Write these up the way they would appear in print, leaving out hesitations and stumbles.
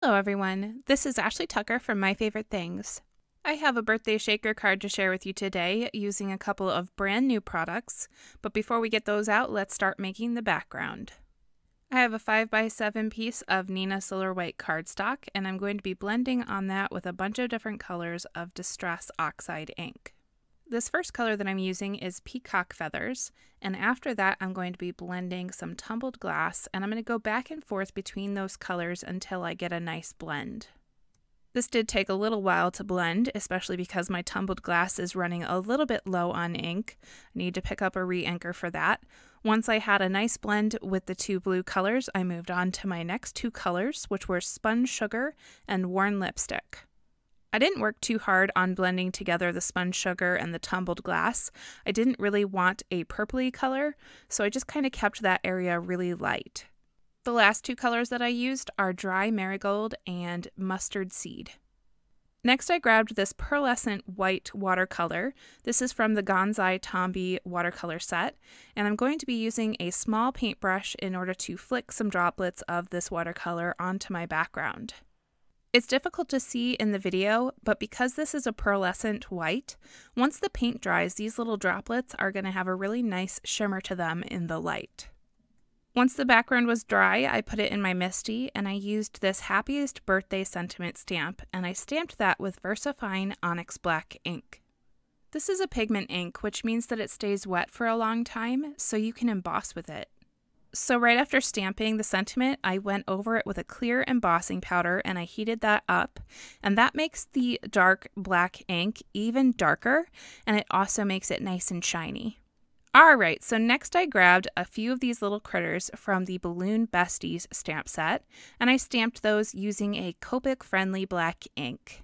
Hello everyone, this is Ashley Tucker from My Favorite Things. I have a birthday shaker card to share with you today using a couple of brand new products, but before we get those out, let's start making the background. I have a 5x7 piece of Neenah Solar White cardstock, and I'm going to be blending on that with a bunch of different colors of Distress Oxide ink. This first color that I'm using is Peacock Feathers, and after that I'm going to be blending some tumbled glass, and I'm going to go back and forth between those colors until I get a nice blend. This did take a little while to blend, especially because my tumbled glass is running a little bit low on ink. I need to pick up a re-inker for that. Once I had a nice blend with the two blue colors, I moved on to my next two colors, which were Spun Sugar and Worn Lipstick. I didn't work too hard on blending together the spun sugar and the tumbled glass. I didn't really want a purpley color, so I just kind of kept that area really light. The last two colors that I used are Dry Marigold and Mustard Seed. Next I grabbed this pearlescent white watercolor. This is from the Gonzai Tombi watercolor set, and I'm going to be using a small paintbrush in order to flick some droplets of this watercolor onto my background. It's difficult to see in the video, but because this is a pearlescent white, once the paint dries, these little droplets are going to have a really nice shimmer to them in the light. Once the background was dry, I put it in my MISTI, and I used this Happiest Birthday sentiment stamp, and I stamped that with VersaFine Onyx Black ink. This is a pigment ink, which means that it stays wet for a long time, so you can emboss with it. So right after stamping the sentiment, I went over it with a clear embossing powder and I heated that up, and that makes the dark black ink even darker, and it also makes it nice and shiny. Alright, so next I grabbed a few of these little critters from the Balloon Besties stamp set, and I stamped those using a Copic-friendly black ink.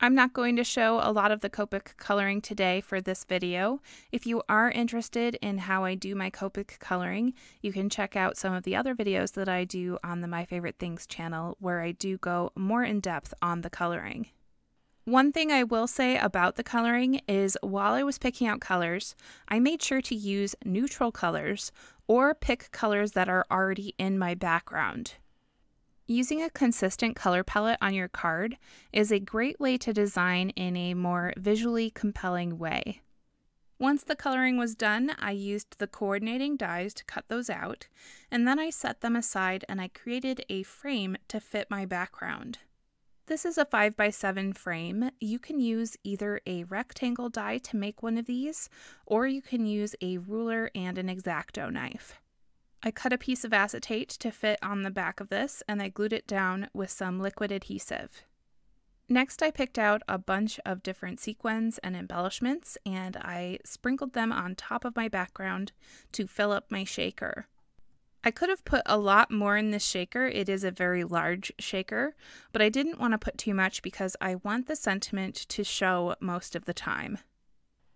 I'm not going to show a lot of the Copic coloring today for this video. If you are interested in how I do my Copic coloring, you can check out some of the other videos that I do on the My Favorite Things channel where I do go more in depth on the coloring. One thing I will say about the coloring is while I was picking out colors, I made sure to use neutral colors or pick colors that are already in my background. Using a consistent color palette on your card is a great way to design in a more visually compelling way. Once the coloring was done, I used the coordinating dies to cut those out, and then I set them aside and I created a frame to fit my background. This is a 5x7 frame. You can use either a rectangle die to make one of these, or you can use a ruler and an X-Acto knife. I cut a piece of acetate to fit on the back of this, and I glued it down with some liquid adhesive. Next, I picked out a bunch of different sequins and embellishments, and I sprinkled them on top of my background to fill up my shaker. I could have put a lot more in this shaker. It is a very large shaker, but I didn't want to put too much because I want the sentiment to show most of the time.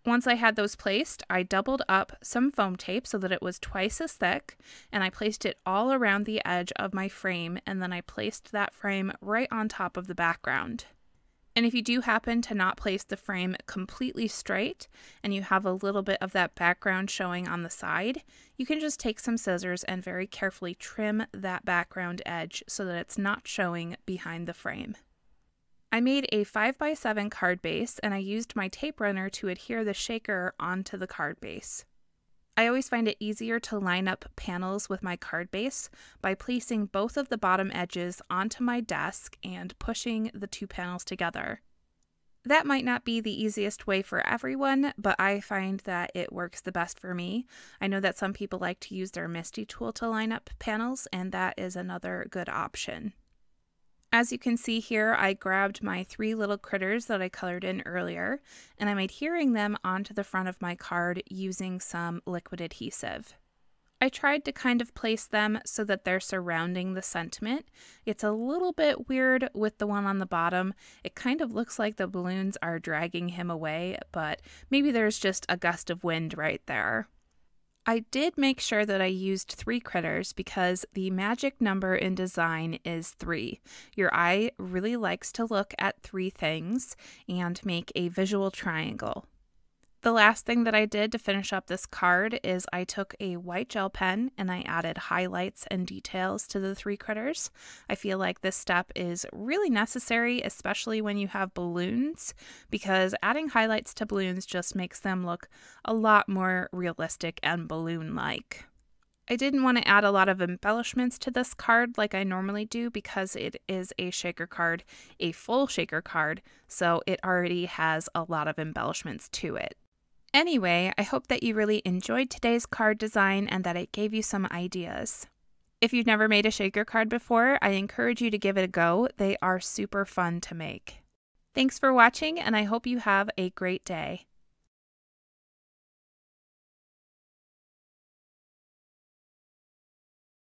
Once I had those placed, I doubled up some foam tape so that it was twice as thick, and I placed it all around the edge of my frame, and then I placed that frame right on top of the background. And if you do happen to not place the frame completely straight, and you have a little bit of that background showing on the side, you can just take some scissors and very carefully trim that background edge so that it's not showing behind the frame. I made a 5x7 card base, and I used my tape runner to adhere the shaker onto the card base. I always find it easier to line up panels with my card base by placing both of the bottom edges onto my desk and pushing the two panels together. That might not be the easiest way for everyone, but I find that it works the best for me. I know that some people like to use their MISTI tool to line up panels, and that is another good option. As you can see here, I grabbed my three little critters that I colored in earlier, and I'm adhering them onto the front of my card using some liquid adhesive. I tried to kind of place them so that they're surrounding the sentiment. It's a little bit weird with the one on the bottom. It kind of looks like the balloons are dragging him away, but maybe there's just a gust of wind right there. I did make sure that I used 3 critters because the magic number in design is 3. Your eye really likes to look at 3 things and make a visual triangle. The last thing that I did to finish up this card is I took a white gel pen and I added highlights and details to the three critters. I feel like this step is really necessary, especially when you have balloons, because adding highlights to balloons just makes them look a lot more realistic and balloon-like. I didn't want to add a lot of embellishments to this card like I normally do because it is a shaker card, a full shaker card, so it already has a lot of embellishments to it. Anyway, I hope that you really enjoyed today's card design and that it gave you some ideas. If you've never made a shaker card before, I encourage you to give it a go. They are super fun to make. Thanks for watching, and I hope you have a great day.